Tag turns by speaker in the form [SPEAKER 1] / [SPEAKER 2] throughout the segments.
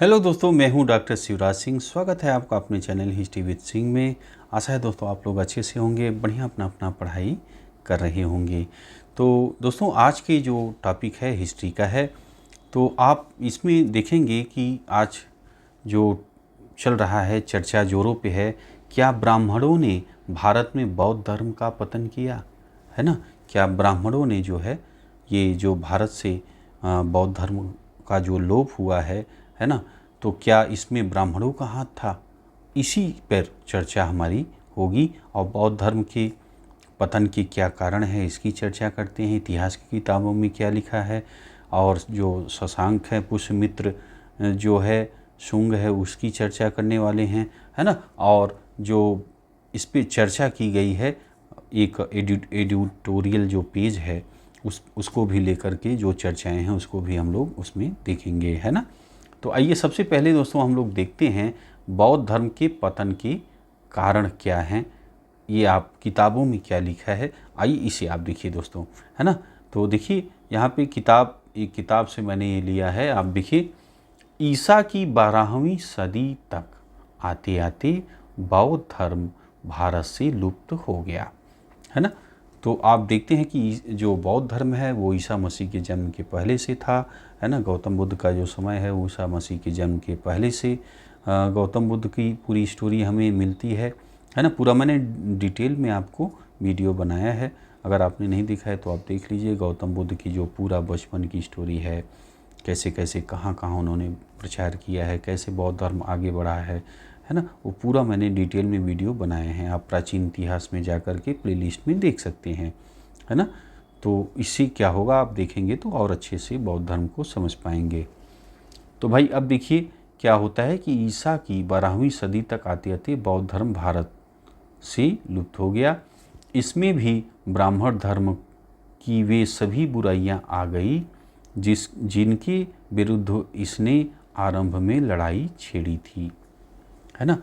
[SPEAKER 1] Hello दोस्तों, मैं हूं डॉक्टर शिवराज सिंह। स्वागत है आपका अपने चैनल हिस्ट्री विद सिंह में। आशा है दोस्तों आप लोग अच्छे से होंगे, बढ़िया अपना अपना पढ़ाई कर रहे होंगे। तो दोस्तों आज के जो टॉपिक है हिस्ट्री का है, तो आप इसमें देखेंगे कि आज जो चल रहा है चर्चा जोरों पे है, क्या ब्राह्मणों ने भारत में बौद्ध धर्म का पतन किया है ना। क्या ब्राह्मणों ने जो है ये जो भारत से बौद्ध धर्म का जो लोप हुआ है ना, तो क्या इसमें ब्राह्मणों का हाथ था? इसी पर चर्चा हमारी होगी। और बौद्ध धर्म के पतन के क्या कारण है इसकी चर्चा करते हैं। इतिहास की किताबों में क्या लिखा है, और जो शशांक है, पुष्यमित्र जो है, शुंग है, उसकी चर्चा करने वाले हैं, है ना। और जो इस पे चर्चा की गई है, एक एडिटोरियल जो पेज है उसको भी लेकर के जो चर्चाएं हैं उसको भी हम लोग उसमें देखेंगे, है ना। तो आइए सबसे पहले दोस्तों हम लोग देखते हैं बौद्ध धर्म के पतन के कारण क्या हैं। ये आप किताबों में क्या लिखा है, आइए इसे आप देखिए दोस्तों, है ना। तो देखिए यहाँ पे एक किताब से मैंने ये लिया है। आप देखिए, ईसा की 12वीं सदी तक आते आते बौद्ध धर्म भारत से लुप्त हो गया, है ना। तो आप देखते हैं कि जो बौद्ध धर्म है वो ईसा मसीह के जन्म के पहले से था, है ना। गौतम बुद्ध का जो समय है वो ईसा मसीह के जन्म के पहले से गौतम बुद्ध की पूरी स्टोरी हमें मिलती है ना। पूरा मैंने डिटेल में आपको वीडियो बनाया है, अगर आपने नहीं देखा है तो आप देख लीजिए। गौतम बुद्ध की जो पूरा बचपन की स्टोरी है, कैसे कैसे कहाँ कहाँ उन्होंने प्रचार किया है, कैसे बौद्ध धर्म आगे बढ़ा है ना, वो पूरा मैंने डिटेल में वीडियो बनाए हैं। आप प्राचीन इतिहास में जाकर के प्लेलिस्ट में देख सकते हैं, है ना। तो इससे क्या होगा, आप देखेंगे तो और अच्छे से बौद्ध धर्म को समझ पाएंगे। तो भाई अब देखिए क्या होता है कि ईसा की 12वीं सदी तक आते आते बौद्ध धर्म भारत से लुप्त हो गया। इसमें भी ब्राह्मण धर्म की वे सभी बुराइयां आ गई जिनके विरुद्ध इसने आरंभ में लड़ाई छेड़ी थी, है ना।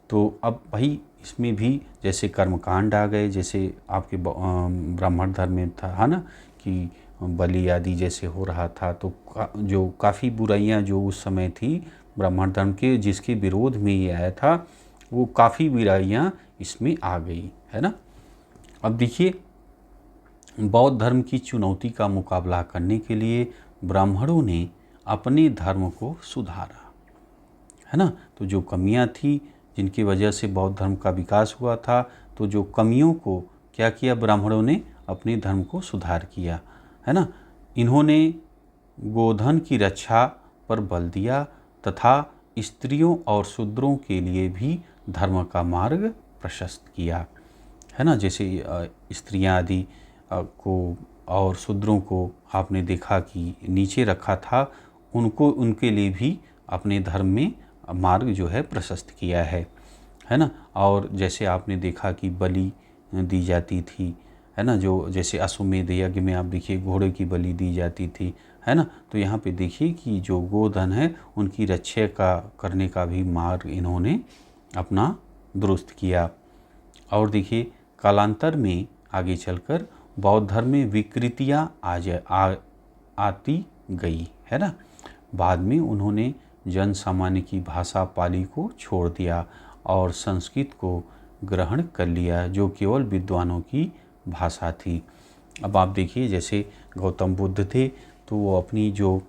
[SPEAKER 1] तो अब भाई इसमें भी जैसे कर्मकांड आ गए, जैसे आपके ब्राह्मण धर्म में था, है ना, कि बलि आदि जैसे हो रहा था। तो जो काफ़ी बुराइयां जो उस समय थी ब्राह्मण धर्म के, जिसके विरोध में ये आया था, वो काफ़ी बुराइयां इसमें आ गई, है ना। अब देखिए, बौद्ध धर्म की चुनौती का मुकाबला करने के लिए ब्राह्मणों ने अपने धर्म को सुधारा, है ना। तो जो कमियां थी जिनकी वजह से बौद्ध धर्म का विकास हुआ था, तो जो कमियों को क्या किया ब्राह्मणों ने, अपने धर्म को सुधार किया, है ना। इन्होंने गोधन की रक्षा पर बल दिया तथा स्त्रियों और शूद्रों के लिए भी धर्म का मार्ग प्रशस्त किया, है ना। जैसे स्त्रियां आदि को और शूद्रों को आपने देखा कि नीचे रखा था, उनको उनके लिए भी अपने धर्म में मार्ग जो है प्रशस्त किया है ना। और जैसे आपने देखा कि बलि दी जाती थी, है ना, जो जैसे अश्वमेध यज्ञ में आप देखिए घोड़े की बलि दी जाती थी, है ना। तो यहाँ पे देखिए कि जो गोधन है उनकी रक्षा का करने का भी मार्ग इन्होंने अपना दुरुस्त किया। और देखिए कालांतर में आगे चलकर बौद्ध धर्म में विकृतियाँ आती गई, है ना। बाद में उन्होंने जन सामान्य की भाषा पाली को छोड़ दिया और संस्कृत को ग्रहण कर लिया, जो केवल विद्वानों की भाषा थी। अब आप देखिए, जैसे गौतम बुद्ध थे तो वो अपनी जो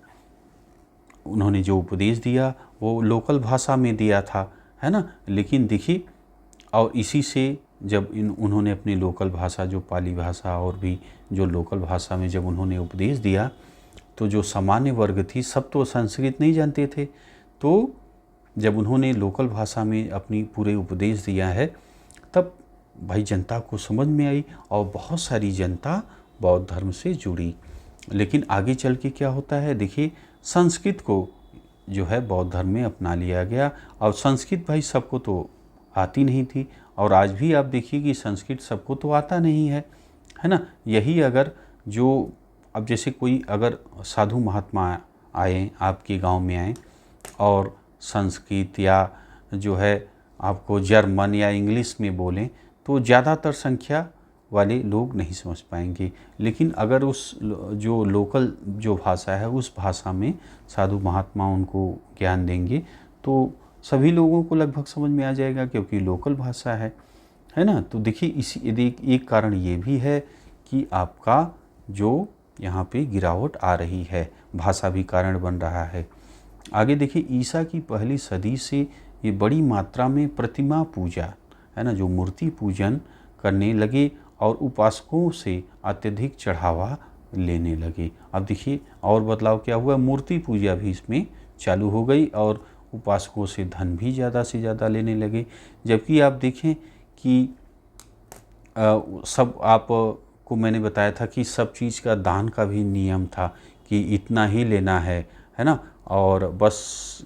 [SPEAKER 1] उन्होंने जो उपदेश दिया वो लोकल भाषा में दिया था, है ना। लेकिन देखिए, और इसी से जब उन्होंने अपनी लोकल भाषा जो पाली भाषा और भी जो लोकल भाषा में जब उन्होंने उपदेश दिया, तो जो सामान्य वर्ग थी सब तो संस्कृत नहीं जानते थे। तो जब उन्होंने लोकल भाषा में अपनी पूरे उपदेश दिया है, तब भाई जनता को समझ में आई और बहुत सारी जनता बौद्ध धर्म से जुड़ी। लेकिन आगे चल के क्या होता है, देखिए संस्कृत को जो है बौद्ध धर्म में अपना लिया गया। और संस्कृत भाई सबको तो आती नहीं थी, और आज भी आप देखिए कि संस्कृत सबको तो आता नहीं है ना। यही अगर जो अब जैसे कोई अगर साधु महात्मा आए आपके गांव में आए और संस्कृत या जो है आपको जर्मन या इंग्लिश में बोलें, तो ज़्यादातर संख्या वाले लोग नहीं समझ पाएंगे। लेकिन अगर उस जो लोकल जो भाषा है उस भाषा में साधु महात्मा उनको ज्ञान देंगे तो सभी लोगों को लगभग समझ में आ जाएगा, क्योंकि लोकल भाषा है ना। तो देखिए इसी एक कारण ये भी है कि आपका जो यहाँ पे गिरावट आ रही है, भाषा भी कारण बन रहा है। आगे देखिए ईसा की पहली सदी से ये बड़ी मात्रा में प्रतिमा पूजा, है ना, जो मूर्ति पूजन करने लगे और उपासकों से अत्यधिक चढ़ावा लेने लगे। अब देखिए और बदलाव क्या हुआ, मूर्ति पूजा भी इसमें चालू हो गई और उपासकों से धन भी ज़्यादा से ज़्यादा लेने लगे। जबकि आप देखें कि सब आपको मैंने बताया था कि सब चीज़ का दान का भी नियम था कि इतना ही लेना है ना, और बस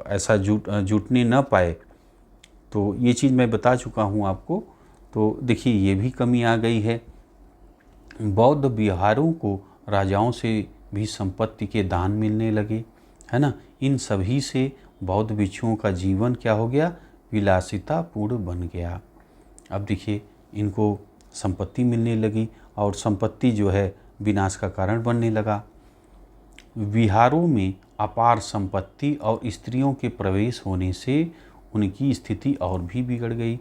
[SPEAKER 1] ऐसा जुटने न पाए। तो ये चीज़ मैं बता चुका हूँ आपको। तो देखिए ये भी कमी आ गई है। बौद्ध विहारों को राजाओं से भी संपत्ति के दान मिलने लगे, है ना। इन सभी से बौद्ध भिक्षुओं का जीवन क्या हो गया, विलासितापूर्ण बन गया। अब देखिए इनको संपत्ति मिलने लगी और संपत्ति जो है विनाश का कारण बनने लगा। विहारों में अपार संपत्ति और स्त्रियों के प्रवेश होने से उनकी स्थिति और भी बिगड़ गई।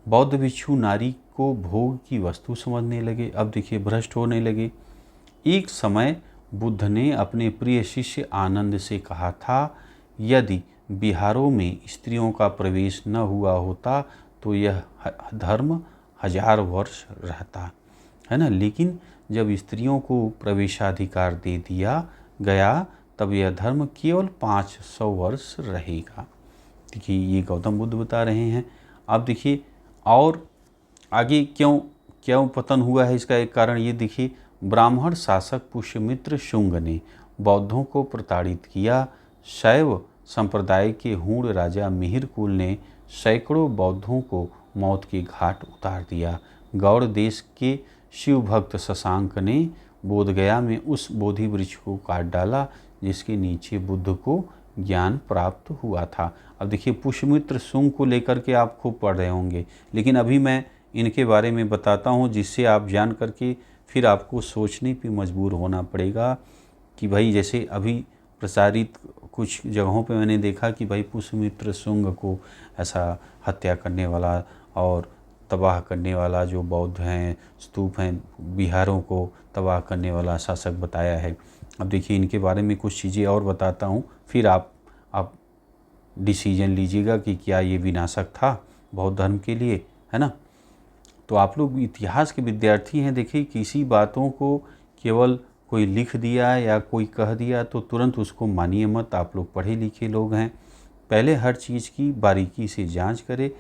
[SPEAKER 1] बौद्ध भिक्षु नारी को भोग की वस्तु समझने लगे। अब देखिए भ्रष्ट होने लगे। एक समय बुद्ध ने अपने प्रिय शिष्य आनंद से कहा था, यदि विहारों में स्त्रियों का प्रवेश न हुआ होता तो यह धर्म 1000 वर्ष रहता, है ना। लेकिन जब स्त्रियों को प्रवेशाधिकार दे दिया गया तब यह धर्म केवल 500 वर्ष रहेगा। देखिए ये गौतम बुद्ध बता रहे हैं। अब देखिए और आगे क्यों पतन हुआ है, इसका एक कारण ये देखिए, ब्राह्मण शासक पुष्यमित्र शुंग ने बौद्धों को प्रताड़ित किया। शैव संप्रदाय के हूण राजा मिहिरकुल ने सैकड़ों बौद्धों को मौत के घाट उतार दिया। गौड़ देश के शिव भक्त शशांक ने बोधगया में उस बोधि वृक्ष को काट डाला जिसके नीचे बुद्ध को ज्ञान प्राप्त हुआ था। अब देखिए पुष्यमित्र शुंग को लेकर के आप खूब पढ़ रहे होंगे, लेकिन अभी मैं इनके बारे में बताता हूँ जिससे आप जान करके फिर आपको सोचने पे मजबूर होना पड़ेगा कि भाई जैसे अभी प्रसारित कुछ जगहों पे मैंने देखा कि भाई पुष्यमित्र शुंग को ऐसा हत्या करने वाला और तबाह करने वाला जो बौद्ध हैं, स्तूप हैं, विहारों को तबाह करने वाला शासक बताया है। अब देखिए इनके बारे में कुछ चीज़ें और बताता हूँ, फिर आप डिसीजन लीजिएगा कि क्या ये विनाशक था बौद्ध धर्म के लिए, है ना। तो आप लोग इतिहास के विद्यार्थी हैं। देखिए किसी बातों को केवल कोई लिख दिया या कोई कह दिया तो तुरंत उसको मानिए मत। आप लोग पढ़े लिखे लोग हैं, पहले हर चीज़ की बारीकी से जांच करें,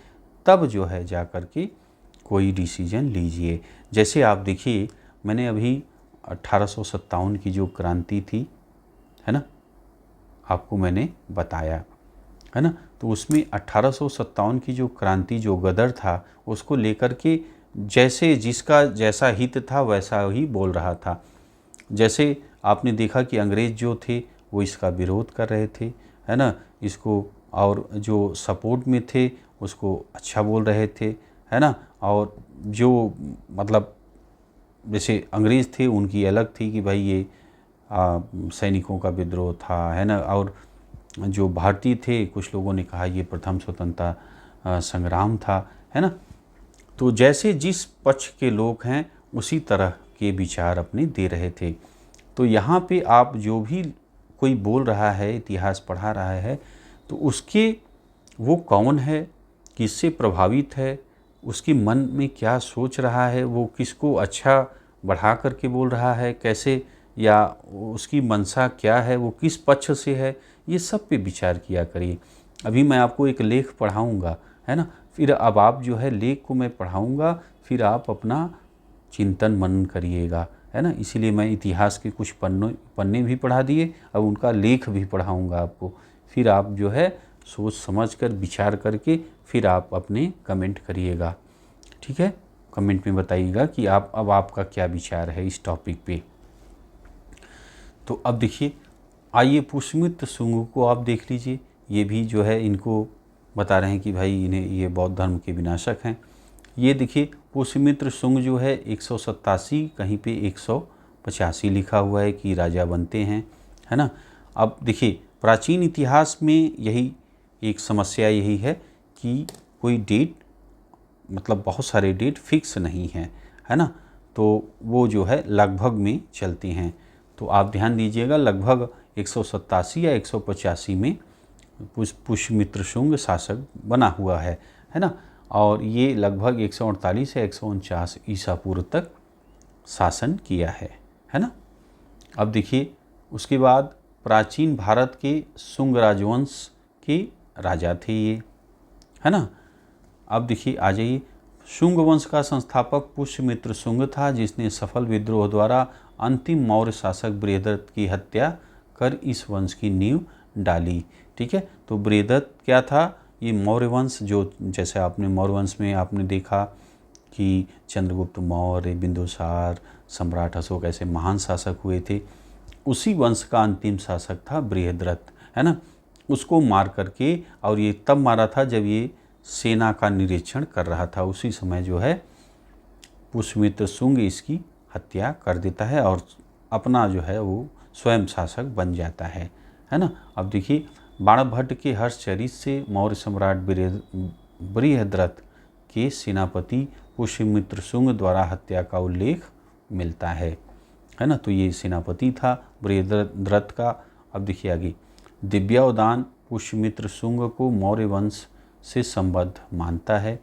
[SPEAKER 1] तब जो है जा कर के कोई डिसीजन लीजिए। जैसे आप देखिए मैंने अभी 1857 की जो क्रांति थी, है ना, आपको मैंने बताया, है ना। तो उसमें 1857 की जो क्रांति, जो गदर था, उसको लेकर के जैसे जिसका जैसा हित था वैसा ही बोल रहा था। जैसे आपने देखा कि अंग्रेज़ जो थे वो इसका विरोध कर रहे थे, है ना, इसको, और जो सपोर्ट में थे उसको अच्छा बोल रहे थे, है ना। और जो मतलब जैसे अंग्रेज़ थे उनकी अलग थी कि भाई ये सैनिकों का विद्रोह था, है ना। और जो भारतीय थे कुछ लोगों ने कहा ये प्रथम स्वतंत्रता संग्राम था, है ना। तो जैसे जिस पक्ष के लोग हैं उसी तरह के विचार अपने दे रहे थे। तो यहाँ पे आप जो भी कोई बोल रहा है, इतिहास पढ़ा रहा है, तो उसके वो कौन है, किससे प्रभावित है, उसके मन में क्या सोच रहा है, वो किसको अच्छा बढ़ा करके बोल रहा है, कैसे, या उसकी मंशा क्या है, वो किस पक्ष से है, ये सब पे विचार किया करिए। अभी मैं आपको एक लेख पढ़ाऊँगा, है ना, फिर अब आप जो है लेख को मैं पढ़ाऊँगा, फिर आप अपना चिंतन मनन करिएगा, है ना। इसीलिए मैं इतिहास के कुछ पन्ने भी पढ़ा दिए, अब उनका लेख भी पढ़ाऊँगा आपको। फिर आप जो है सोच समझ कर विचार करके फिर आप अपने कमेंट करिएगा, ठीक है। कमेंट में बताइएगा कि अब आपका क्या विचार है इस टॉपिक पे। तो अब देखिए, आइए पुष्यमित्र शुंग को आप देख लीजिए। ये भी जो है इनको बता रहे हैं कि भाई इन्हें ये बौद्ध धर्म के विनाशक हैं। ये देखिए पुष्यमित्र शुंग जो है 187, कहीं पे 185 लिखा हुआ है कि राजा बनते हैं, है ना। अब देखिए प्राचीन इतिहास में यही एक समस्या यही है कि कोई डेट, मतलब बहुत सारे डेट फिक्स नहीं हैं, है ना। तो वो जो है लगभग में चलती हैं। तो आप ध्यान दीजिएगा, लगभग 187 या 185 में पुष्यमित्र शुंग शासक बना हुआ है ना। और ये लगभग 148 या 149 ईसा पूर्व तक शासन किया है ना। अब देखिए उसके बाद प्राचीन भारत के शुंग राजवंश के राजा थे ये, है ना। अब देखिए आ जाइए, शुंग वंश का संस्थापक पुष्यमित्र शुंग था, जिसने सफल विद्रोह द्वारा अंतिम मौर्य शासक बृहदत्त की हत्या कर इस वंश की नींव डाली। ठीक है, तो बृहदत्त क्या था, ये मौर्य वंश, जो जैसे आपने मौर्य वंश में आपने देखा कि चंद्रगुप्त मौर्य, बिंदुसार, सम्राट अशोक ऐसे महान शासक हुए थे, उसी वंश का अंतिम शासक था बृहदत्त, है ना। उसको मार करके, और ये तब मारा था जब ये सेना का निरीक्षण कर रहा था, उसी समय जो है पुष्यमित्र शुंग इसकी हत्या कर देता है और अपना जो है वो स्वयं शासक बन जाता है ना। अब देखिए बाणभट्ट के हर्षचरित से मौर्य सम्राट बृहद्रथ के सेनापति पुष्यमित्र शुंग द्वारा हत्या का उल्लेख मिलता है ना। तो ये सेनापति था बृहद्रथ का। अब देखिए आगे, दिव्यावदान पुष्यमित्र शुंग को मौर्य वंश से संबद्ध मानता है।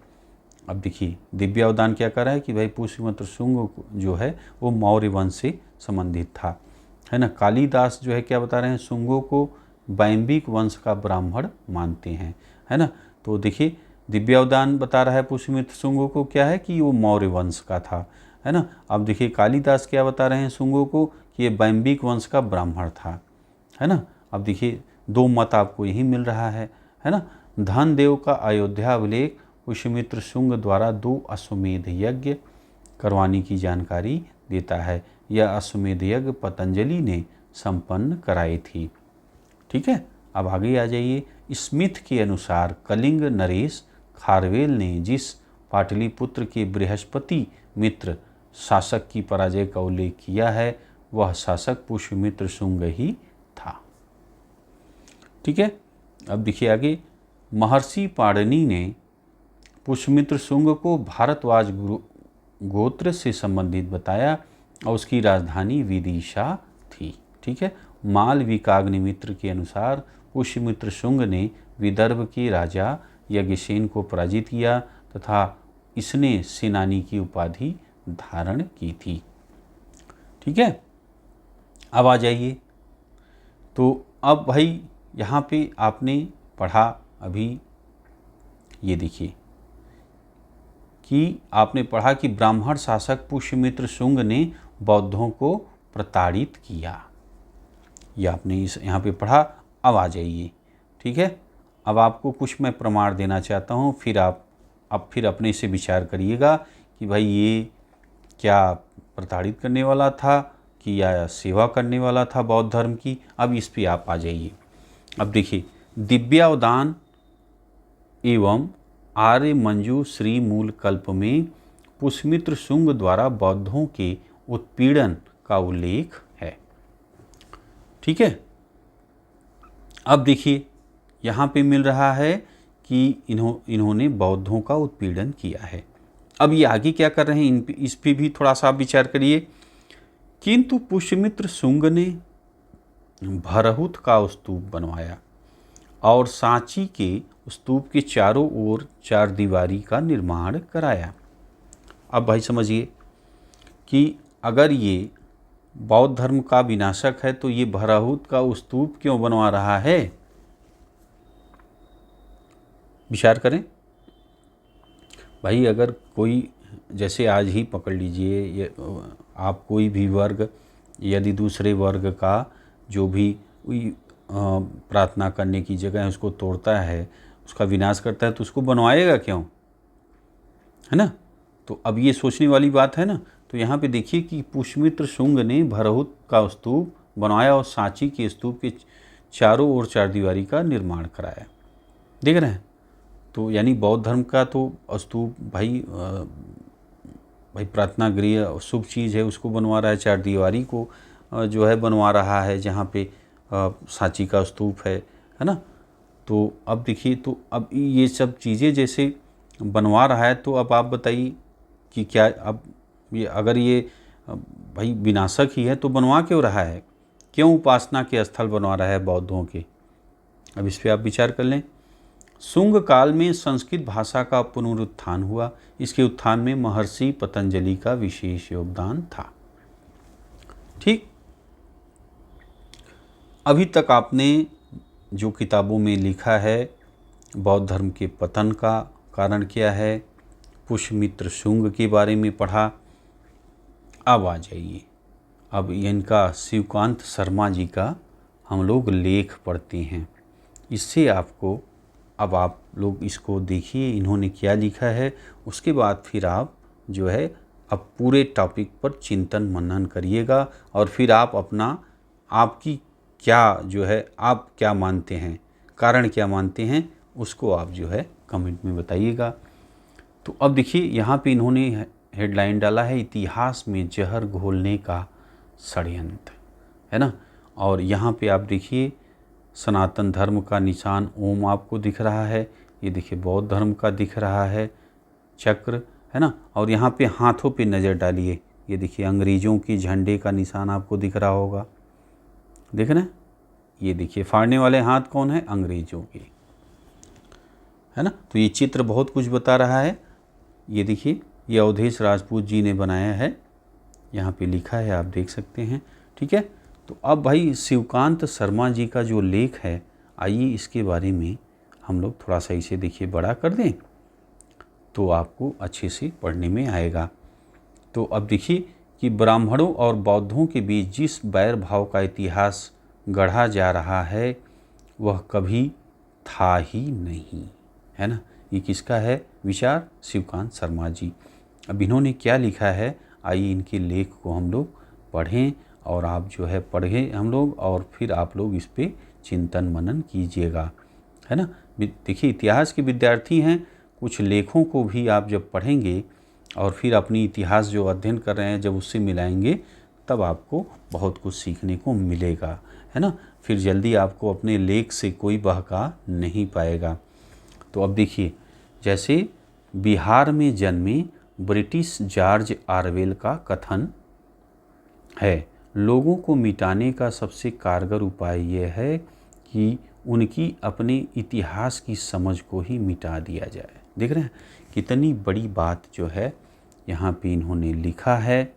[SPEAKER 1] अब देखिए दिव्यावदान क्या कर रहा है कि भाई पुष्यमित्र शुंग जो है वो मौर्य वंश से संबंधित था, है ना। कालिदास जो है क्या बता रहे हैं, शुंगों को बैम्बिक वंश का ब्राह्मण मानते हैं, है ना। तो देखिए दिव्यावदान बता रहा है पुष्यमित्र शुंगों को क्या है कि वो मौर्य वंश का था, है ना। अब देखिए कालिदास क्या बता रहे हैं शुंगों को कि ये बैम्बिक वंश का ब्राह्मण था, है ना। अब देखिए दो मत आपको यही मिल रहा है ना। धनदेव का अयोध्या अभिलेख पुष्यमित्र शुंग द्वारा 2 अश्वमेध यज्ञ करवाने की जानकारी देता है। यह अश्वमेध यज्ञ पतंजलि ने संपन्न कराई थी। ठीक है, अब आगे आ जाइए। स्मिथ के अनुसार कलिंग नरेश खारवेल ने जिस पाटलिपुत्र के बृहस्पति मित्र शासक की पराजय का उल्लेख किया है, वह शासक पुष्यमित्र शुंग ही था। ठीक है, अब देखिए आगे, महर्षि पाणिनि ने पुष्यमित्र शुंग को भारद्वाज गोत्र से संबंधित बताया और उसकी राजधानी विदिशा थी। ठीक है, मालविकाग्निमित्र के अनुसार पुष्यमित्र शुंग ने विदर्भ के राजा यज्ञसेन को पराजित किया तथा इसने सेनानी की उपाधि धारण की थी। ठीक है, अब आ जाइए। तो अब भाई यहाँ पे आपने पढ़ा अभी, ये देखिए कि आपने पढ़ा कि ब्राह्मण शासक पुष्यमित्र शुंग ने बौद्धों को प्रताड़ित किया, ये आपने इस यहाँ पे पढ़ा। अब आ जाइए, ठीक है। अब आपको कुछ मैं प्रमाण देना चाहता हूँ, फिर आप अब फिर अपने से विचार करिएगा कि भाई ये क्या प्रताड़ित करने वाला था कि या सेवा करने वाला था बौद्ध धर्म की। अब इस पे आप आ जाइए। अब देखिए, दिव्यावदान एवं आर्य मंजू श्री मूल कल्प में पुष्यमित्र शुंग द्वारा बौद्धों के उत्पीड़न का उल्लेख है। ठीक है, अब देखिए यहाँ पे मिल रहा है कि इन्होंने बौद्धों का उत्पीड़न किया है। अब ये आगे क्या कर रहे हैं, इस पे भी थोड़ा सा विचार करिए। किंतु पुष्यमित्र शुंग ने भरहुत का स्तूप बनवाया और सांची के स्तूप के चारों ओर 4 दीवारी का निर्माण कराया। अब भाई समझिए कि अगर ये बौद्ध धर्म का विनाशक है तो ये भरहुत का स्तूप क्यों बनवा रहा है, विचार करें भाई। अगर कोई, जैसे आज ही पकड़ लीजिए, आप कोई भी वर्ग यदि दूसरे वर्ग का जो भी प्रार्थना करने की जगह है उसको तोड़ता है, उसका विनाश करता है, तो उसको बनवाएगा क्यों, है ना। तो अब ये सोचने वाली बात है ना। तो यहाँ पे देखिए कि पुष्यमित्र शुंग ने भरहुत का स्तूप बनवाया और सांची के स्तूप के चारों ओर 4 दीवारी का निर्माण कराया। देख रहे हैं, तो यानी बौद्ध धर्म का तो स्तूप भाई भाई प्रार्थना गृह शुभ चीज़ है, उसको बनवा रहा है। चारदीवारी को जो है बनवा रहा है, जहाँ पे सांची का स्तूप है ना। तो अब देखिए, तो अब ये सब चीज़ें जैसे बनवा रहा है, तो अब आप बताइए कि क्या अब ये अगर ये भाई विनाशक ही है तो बनवा क्यों रहा है, क्यों उपासना के स्थल बनवा रहा है बौद्धों के। अब इस पर आप विचार कर लें। शुंग काल में संस्कृत भाषा का पुनरुत्थान हुआ। इसके उत्थान में महर्षि पतंजलि का विशेष योगदान था। ठीक, अभी तक आपने जो किताबों में लिखा है बौद्ध धर्म के पतन का कारण क्या है, पुष्यमित्र शुंग के बारे में पढ़ा। अब आ जाइए, अब इनका शिवकांत शर्मा जी का हम लोग लेख पढ़ते हैं। इससे आपको, अब आप लोग इसको देखिए इन्होंने क्या लिखा है, उसके बाद फिर आप जो है अब पूरे टॉपिक पर चिंतन मनन करिएगा, और फिर आप अपना, आपकी क्या जो है, आप क्या मानते हैं, कारण क्या मानते हैं, उसको आप जो है कमेंट में बताइएगा। तो अब देखिए यहाँ पे इन्होंने हेडलाइन डाला है, इतिहास में जहर घोलने का षड्यंत्र, है ना। और यहाँ पे आप देखिए सनातन धर्म का निशान ओम आपको दिख रहा है, ये देखिए बौद्ध धर्म का दिख रहा है चक्र, है ना। और यहाँ पे हाथों पे नज़र डालिए, ये देखिए अंग्रेज़ों की झंडे का निशान आपको दिख रहा होगा, देख रहे हैं, ये देखिए फाड़ने वाले हाथ कौन है, अंग्रेज़ों के, है ना। तो ये चित्र बहुत कुछ बता रहा है। ये देखिए, ये अवधेश राजपूत जी ने बनाया है, यहाँ पे लिखा है, आप देख सकते हैं, ठीक है। तो अब भाई शिवकांत शर्मा जी का जो लेख है, आइए इसके बारे में हम लोग थोड़ा सा इसे देखिए बड़ा कर दें, तो आपको अच्छे से पढ़ने में आएगा। तो अब देखिए कि ब्राह्मणों और बौद्धों के बीच जिस बैर भाव का इतिहास गढ़ा जा रहा है, वह कभी था ही नहीं, है ना। ये किसका है विचार, शिवकांत शर्मा जी। अब इन्होंने क्या लिखा है, आइए इनके लेख को हम लोग पढ़ें, और आप जो है पढ़ें हम लोग, और फिर आप लोग इस पे चिंतन मनन कीजिएगा, है ना। देखिए इतिहास के विद्यार्थी हैं, कुछ लेखों को भी आप जब पढ़ेंगे और फिर अपनी इतिहास जो अध्ययन कर रहे हैं जब उससे मिलाएंगे, तब आपको बहुत कुछ सीखने को मिलेगा, है ना। फिर जल्दी आपको अपने लेख से कोई बहका नहीं पाएगा। तो अब देखिए, जैसे बिहार में जन्मे ब्रिटिश जॉर्ज ऑरवेल का कथन है, लोगों को मिटाने का सबसे कारगर उपाय यह है कि उनकी अपने इतिहास की समझ को ही मिटा दिया जाए। देख रहे हैं कितनी बड़ी बात जो है यहाँ पे इन्होंने लिखा है,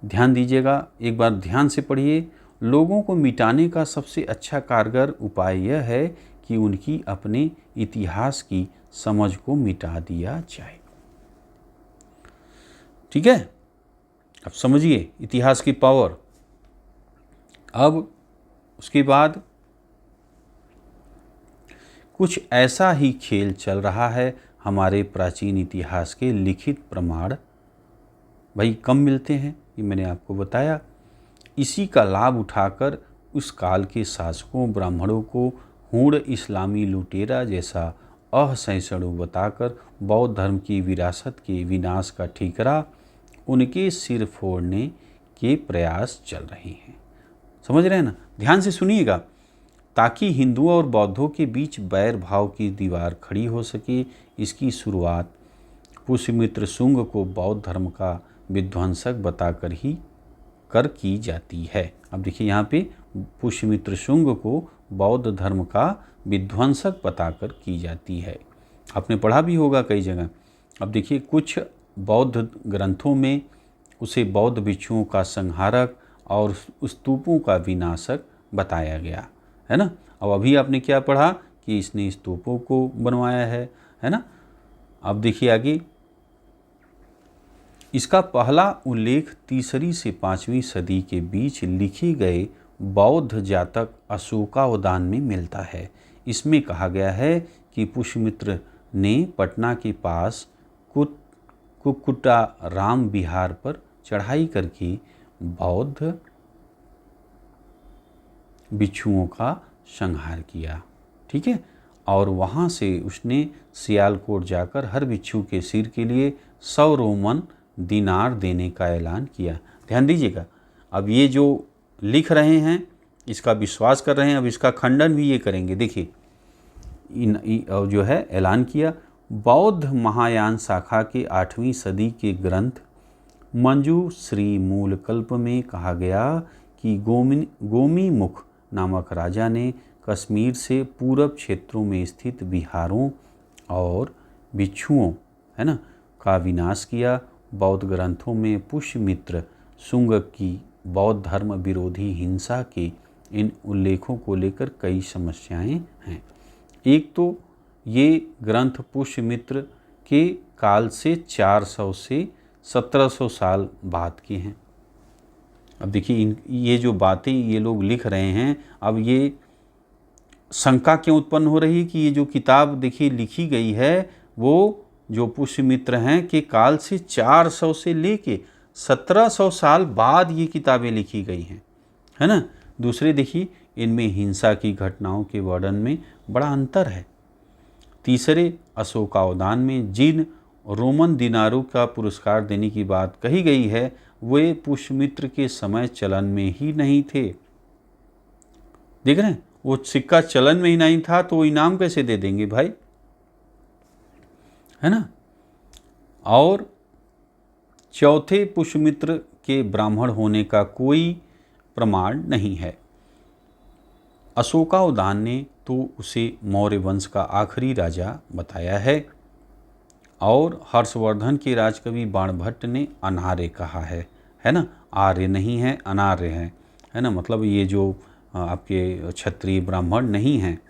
[SPEAKER 1] ध्यान दीजिएगा, एक बार ध्यान से पढ़िए। लोगों को मिटाने का सबसे अच्छा कारगर उपाय यह है कि उनकी अपने इतिहास की समझ को मिटा दिया जाए। ठीक है, अब समझिए इतिहास की पावर। अब उसके बाद कुछ ऐसा ही खेल चल रहा है। हमारे प्राचीन इतिहास के लिखित प्रमाण भाई कम मिलते हैं, ये मैंने आपको बताया। इसी का लाभ उठाकर उस काल के शासकों ब्राह्मणों को हूण इस्लामी लुटेरा जैसा असहिष्णु बताकर बौद्ध धर्म की विरासत के विनाश का ठीकरा उनके सिर फोड़ने के प्रयास चल रहे हैं। समझ रहे हैं ना, ध्यान से सुनिएगा, ताकि हिंदुओं और बौद्धों के बीच बैर भाव की दीवार खड़ी हो सके। इसकी शुरुआत पुष्यमित्र शुंग को बौद्ध धर्म का विध्वंसक बताकर ही की जाती है। अब देखिए यहाँ पे पुष्यमित्र शुंग को बौद्ध धर्म का विध्वंसक बताकर की जाती है, आपने पढ़ा भी होगा कई जगह। अब देखिए कुछ बौद्ध ग्रंथों में उसे बौद्ध भिक्षुओं का संहारक और स्तूपों का विनाशक बताया गया, है ना। अब अभी आपने क्या पढ़ा कि इसने स्तूपों को बनवाया है ना। अब देखिए आगे, इसका पहला उल्लेख 3वीं से 5वीं सदी के बीच लिखे गए बौद्ध जातक अशोकावदान में मिलता है। इसमें कहा गया है कि पुष्यमित्र ने पटना के पास कुक्कुटा राम विहार पर चढ़ाई करके बौद्ध भिक्षुओं का संहार किया, ठीक है। और वहाँ से उसने सियालकोट जाकर हर भिक्षु के सिर के लिए 100 रोमन दिनार देने का ऐलान किया। ध्यान दीजिएगा, अब ये जो लिख रहे हैं इसका विश्वास कर रहे हैं, अब इसका खंडन भी ये करेंगे। देखिए जो है ऐलान किया, बौद्ध महायान शाखा के 8वीं सदी के ग्रंथ मंजू श्री मूलकल्प में कहा गया कि गोमी मुख नामक राजा ने कश्मीर से पूरब क्षेत्रों में स्थित बिहारों और भिक्षुओं है ना का विनाश किया। बौद्ध ग्रंथों में पुष्यमित्र शुंग की बौद्ध धर्म विरोधी हिंसा के इन उल्लेखों को लेकर कई समस्याएं हैं। एक तो ये ग्रंथ पुष्यमित्र के काल से 400 से 1700 साल बाद के हैं। अब देखिए ये जो बातें ये लोग लिख रहे हैं, अब ये शंका क्यों उत्पन्न हो रही है कि ये जो किताब देखिए लिखी गई है वो जो पुष्यमित्र हैं के काल से 400 से लेके 1700 साल बाद ये किताबें लिखी गई हैं, है ना। दूसरे देखिए इनमें हिंसा की घटनाओं के वर्णन में बड़ा अंतर है। तीसरे अशोकावदान में जिन रोमन दिनारों का पुरस्कार देने की बात कही गई है वे पुष्यमित्र के समय चलन में ही नहीं थे। देख रहे हैं, वो सिक्का चलन में ही नहीं था तो इनाम कैसे दे देंगे भाई, है ना। और चौथे पुष्यमित्र के ब्राह्मण होने का कोई प्रमाण नहीं है। अशोकावदान ने तो उसे मौर्य वंश का आखिरी राजा बताया है और हर्षवर्धन के राजकवि बाणभट्ट ने अनार्य कहा है ना। आर्य नहीं है, अनार्य है ना, मतलब ये जो आपके क्षत्रिय ब्राह्मण नहीं हैं।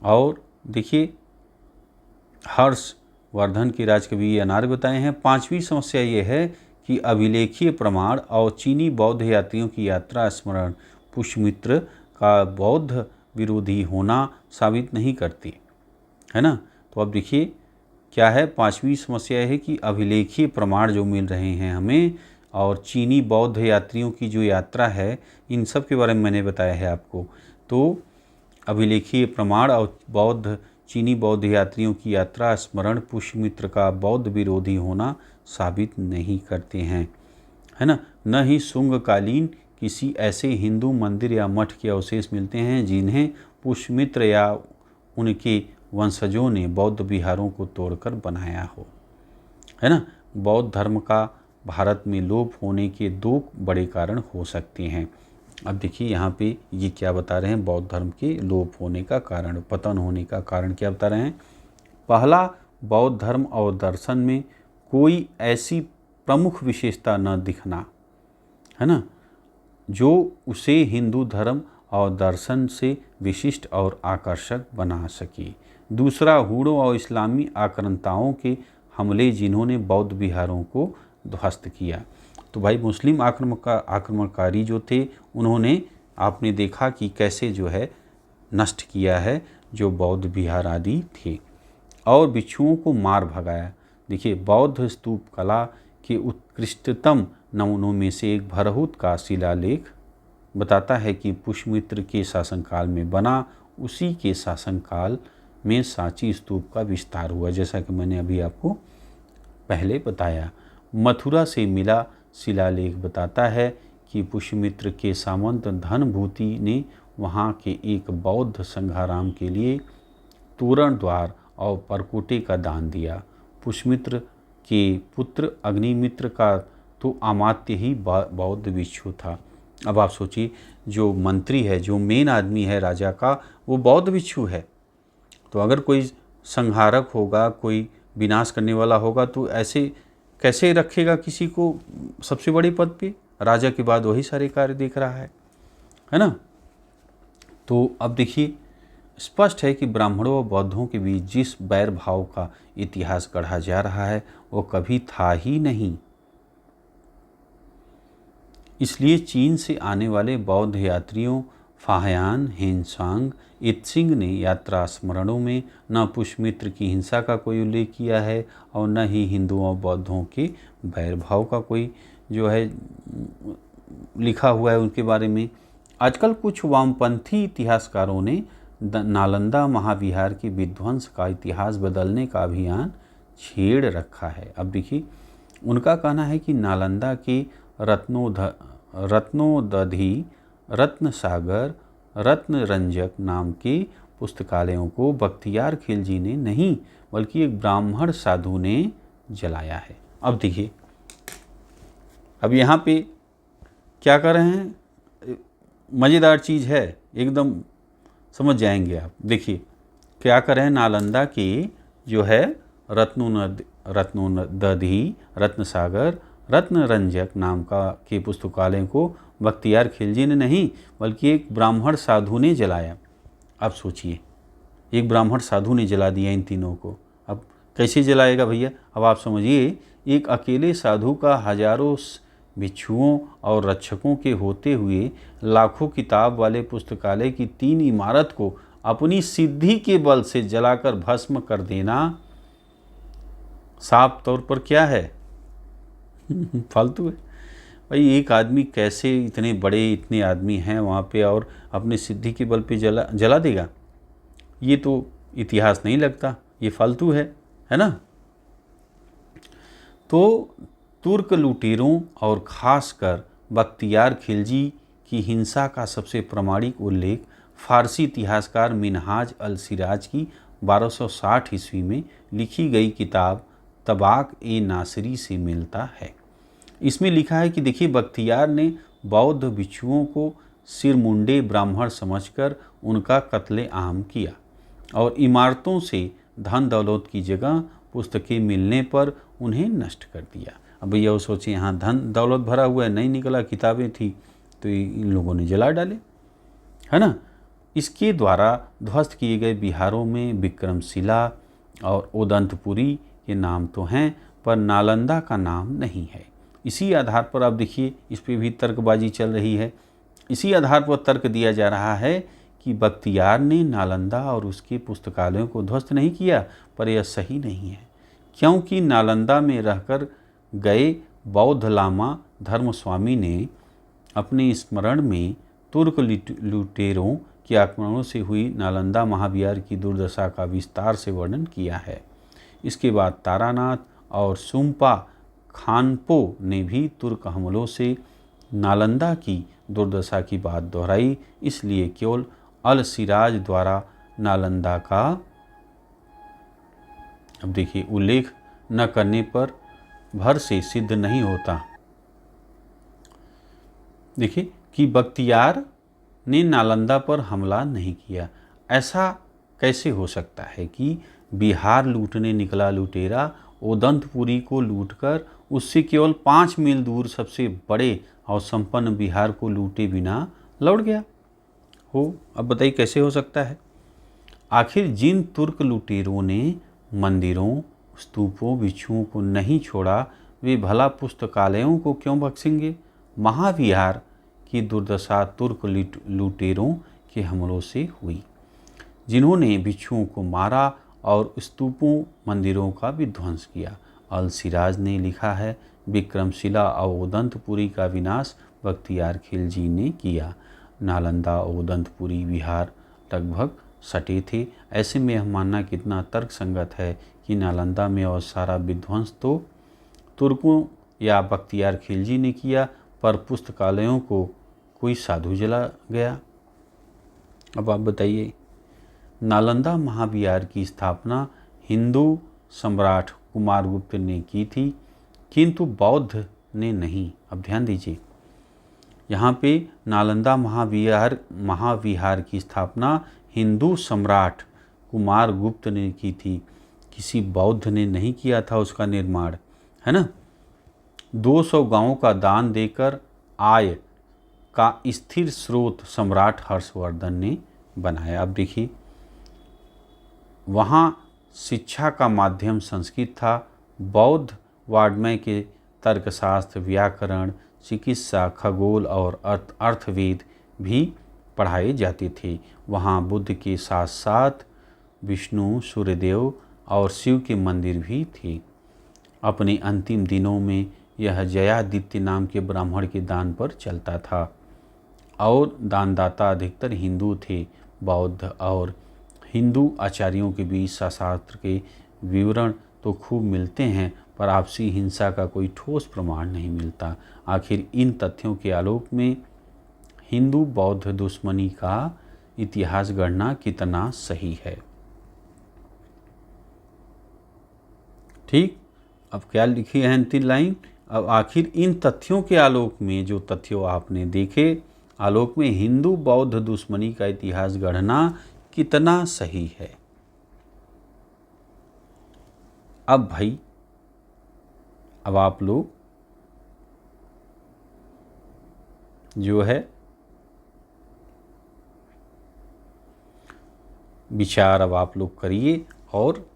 [SPEAKER 1] और देखिए हर्षवर्धन के राजकवि ये अनार्य बताए हैं। पांचवी समस्या ये है कि अभिलेखीय प्रमाण और चीनी बौद्ध यात्रियों की यात्रा स्मरण पुष्यमित्र का बौद्ध विरोधी होना साबित नहीं करती, है ना। तो अब देखिए क्या है, पांचवी समस्या है कि अभिलेखीय प्रमाण जो मिल रहे हैं हमें और चीनी बौद्ध यात्रियों की जो यात्रा है, इन सब के बारे में मैंने बताया है आपको। तो अभिलेखीय प्रमाण और चीनी बौद्ध यात्रियों की यात्रा स्मरण पुष्यमित्र का बौद्ध विरोधी होना साबित नहीं करते हैं, है ना। न ही शुंगकालीन किसी ऐसे हिंदू मंदिर या मठ के अवशेष मिलते हैं जिन्हें पुष्यमित्र या उनके वंशजों ने बौद्ध विहारों को तोड़कर बनाया हो, है ना। बौद्ध धर्म का भारत में लोप होने के दो बड़े कारण हो सकते हैं। अब देखिए यहाँ पे ये क्या बता रहे हैं, बौद्ध धर्म के लोप होने का कारण, पतन होने का कारण क्या बता रहे हैं। पहला, बौद्ध धर्म और दर्शन में कोई ऐसी प्रमुख विशेषता न दिखना, है ना, जो उसे हिंदू धर्म और दर्शन से विशिष्ट और आकर्षक बना सके। दूसरा, हूणों और इस्लामी आक्रांताओं के हमले जिन्होंने बौद्ध विहारों को ध्वस्त किया। तो भाई मुस्लिम आक्रमणकारी जो थे उन्होंने आपने देखा कि कैसे जो है नष्ट किया है जो बौद्ध विहार आदि थे और भिक्षुओं को मार भगाया। देखिए बौद्ध स्तूप कला के उत्कृष्टतम नमूनों में से एक भरहुत का शिलालेख बताता है कि पुष्यमित्र के शासनकाल में बना, उसी के शासनकाल में सांची स्तूप का विस्तार हुआ, जैसा कि मैंने अभी आपको पहले बताया। मथुरा से मिला शिलालेख बताता है कि पुष्यमित्र के सामंत धनभूति ने वहाँ के एक बौद्ध संघाराम के लिए तोरण द्वार और परकोटे का दान दिया। पुष्यमित्र के पुत्र अग्निमित्र का तो अमात्य ही बौद्ध भिक्षु था। अब आप सोचिए, जो मंत्री है, जो मेन आदमी है राजा का, वो बौद्ध भिक्षु है। तो अगर कोई संहारक होगा, कोई विनाश करने वाला होगा, तो ऐसे कैसे रखेगा किसी को सबसे बड़े पद पे? राजा के बाद वही सारे कार्य देख रहा है ना। तो अब देखिए स्पष्ट है कि ब्राह्मणों व बौद्धों के बीच जिस बैर भाव का इतिहास गढ़ा जा रहा है वो कभी था ही नहीं। इसलिए चीन से आने वाले बौद्ध यात्रियों फाहयान, हेनसांग, इत्सिंग ने यात्रा स्मरणों में न पुष्यमित्र की हिंसा का कोई उल्लेख किया है और न ही हिंदुओं और बौद्धों के बैरभाव का कोई जो है लिखा हुआ है उनके बारे में। आजकल कुछ वामपंथी इतिहासकारों ने नालंदा महाविहार के विध्वंस का इतिहास बदलने का अभियान छेड़ रखा है। अब देखिए उनका कहना है कि नालंदा के रत्नोदधि, रत्न सागर, रत्न रंजक नाम के पुस्तकालयों को बख्तियार खिलजी ने नहीं बल्कि एक ब्राह्मण साधु ने जलाया है। अब देखिए, अब यहाँ पे क्या कर रहे हैं, मज़ेदार चीज़ है, एकदम समझ जाएंगे आप। देखिए क्या कर रहे हैं, नालंदा की जो है रत्नोदधि, रत्न सागर, रत्न रंजक नाम के पुस्तकालय को बख्तियार खिलजी ने नहीं बल्कि एक ब्राह्मण साधु ने जलाया। अब सोचिए, एक ब्राह्मण साधु ने जला दिया इन तीनों को। अब कैसे जलाएगा भैया? अब आप समझिए, एक अकेले साधु का हजारों भिक्षुओं और रक्षकों के होते हुए लाखों किताब वाले पुस्तकालय की 3 इमारत को अपनी सिद्धि के बल से जलाकर भस्म कर देना साफ तौर पर क्या है? फालतू है भाई। एक आदमी कैसे, इतने बड़े इतने आदमी हैं वहाँ पे, और अपने सिद्धि के बल पे जला देगा? ये तो इतिहास नहीं लगता, ये फालतू है ना। तो तुर्क लुटेरों और ख़ासकर बख्तियार खिलजी की हिंसा का सबसे प्रामाणिक उल्लेख फ़ारसी इतिहासकार मिनहाज अल सिराज की 1260 ईस्वी में लिखी गई किताब तबाक ए नासरी से मिलता है। इसमें लिखा है कि देखिए, बख्तियार ने बौद्ध भिक्षुओं को सिरमुंडे ब्राह्मण समझकर उनका कत्ले आम किया और इमारतों से धन दौलत की जगह पुस्तकें मिलने पर उन्हें नष्ट कर दिया। अब भैया वो सोचें, यहाँ धन दौलत भरा हुआ है, नहीं निकला, किताबें थी तो इन लोगों ने जला डाले, है ना। इसके द्वारा ध्वस्त किए गए बिहारों में विक्रमशिला और ओदंतपुरी के नाम तो हैं, पर नालंदा का नाम नहीं है। इसी आधार पर आप देखिए, इस पर भी तर्कबाजी चल रही है। इसी आधार पर तर्क दिया जा रहा है कि बख्तियार ने नालंदा और उसके पुस्तकालयों को ध्वस्त नहीं किया, पर यह सही नहीं है, क्योंकि नालंदा में रहकर गए बौद्ध लामा धर्मस्वामी ने अपने स्मरण में तुर्क लुटेरों के आक्रमणों से हुई नालंदा महाविहार की दुर्दशा का विस्तार से वर्णन किया है। इसके बाद तारानाथ और सुम्पा खानपो ने भी तुर्क हमलों से नालंदा की दुर्दशा की बात दोहराई। इसलिए केवल अल सिराज द्वारा नालंदा का, अब देखिए, उल्लेख न करने पर भर से सिद्ध नहीं होता। देखिए कि बख्तियार ने नालंदा पर हमला नहीं किया। ऐसा कैसे हो सकता है कि बिहार लूटने निकला लुटेरा ओदंतपुरी को लूटकर उससे केवल 5 मील दूर सबसे बड़े और संपन्न बिहार को लूटे बिना लौट गया हो? अब बताइए कैसे हो सकता है? आखिर जिन तुर्क लुटेरों ने मंदिरों, स्तूपों, भिक्षुओं को नहीं छोड़ा, वे भला पुस्तकालयों को क्यों बख्शेंगे? महाविहार की दुर्दशा तुर्क लुटेरों के हमलों से हुई, जिन्होंने भिक्षुओं को मारा और स्तूपों, मंदिरों का भी ध्वंस किया। अल सिराज ने लिखा है, विक्रमशिला और ओदंतपुरी का विनाश बख्तियार खिलजी ने किया। नालंदा और ओदंतपुरी बिहार लगभग सटे थे। ऐसे में यह मानना कितना तर्कसंगत है कि नालंदा में और सारा विध्वंस तो तुर्कों या बख्तियार खिलजी ने किया, पर पुस्तकालयों को कोई साधु जला गया। अब आप बताइए, नालंदा महाविहार की स्थापना हिंदू सम्राट कुमारगुप्त ने की थी, किंतु बौद्ध ने नहीं। अब ध्यान दीजिए, यहाँ पे नालंदा महाविहार की स्थापना हिंदू सम्राट कुमारगुप्त ने की थी, किसी बौद्ध ने नहीं किया था उसका निर्माण, है ना। 200 गांवों का दान देकर आय का स्थिर स्रोत सम्राट हर्षवर्धन ने बनाया। अब देखिए, वहाँ शिक्षा का माध्यम संस्कृत था। बौद्ध वाङ्मय के तर्कशास्त्र, व्याकरण, चिकित्सा, खगोल और अर्थवेद भी पढ़ाए जाते थे। वहाँ बुद्ध के साथ साथ विष्णु, सूर्यदेव और शिव के मंदिर भी थे। अपने अंतिम दिनों में यह जयादित्य नाम के ब्राह्मण के दान पर चलता था और दानदाता अधिकतर हिंदू थे। बौद्ध और हिंदू आचार्यों के बीच शास्त्र के विवरण तो खूब मिलते हैं, पर आपसी हिंसा का कोई ठोस प्रमाण नहीं मिलता। आखिर इन तथ्यों के आलोक में हिंदू बौद्ध दुश्मनी का इतिहास गढ़ना कितना सही है। ठीक, अब क्या लिखी है अंतिम लाइन, अब आखिर इन तथ्यों के आलोक में, जो तथ्यों आपने देखे, आलोक में हिंदू बौद्ध दुश्मनी का इतिहास गढ़ना कितना सही है। अब भाई, अब आप लोग जो है विचार अब आप लोग करिए, और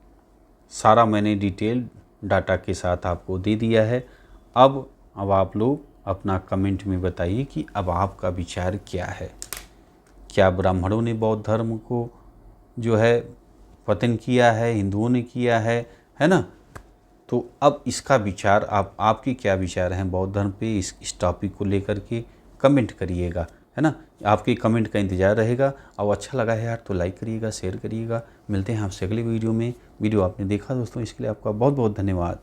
[SPEAKER 1] सारा मैंने डिटेल डाटा के साथ आपको दे दिया है। अब आप लोग अपना कमेंट में बताइए कि अब आपका विचार क्या है। क्या ब्राह्मणों ने बौद्ध धर्म को जो है पतन किया है, हिंदुओं ने किया है ना? तो अब इसका विचार, आपके क्या विचार हैं बौद्ध धर्म पे, इस टॉपिक को लेकर के कमेंट करिएगा, है ना? आपके कमेंट का इंतज़ार रहेगा। और अच्छा लगा है यार तो लाइक करिएगा, शेयर करिएगा। मिलते हैं आपसे अगली वीडियो में। वीडियो आपने देखा दोस्तों, इसके लिए आपका बहुत बहुत धन्यवाद।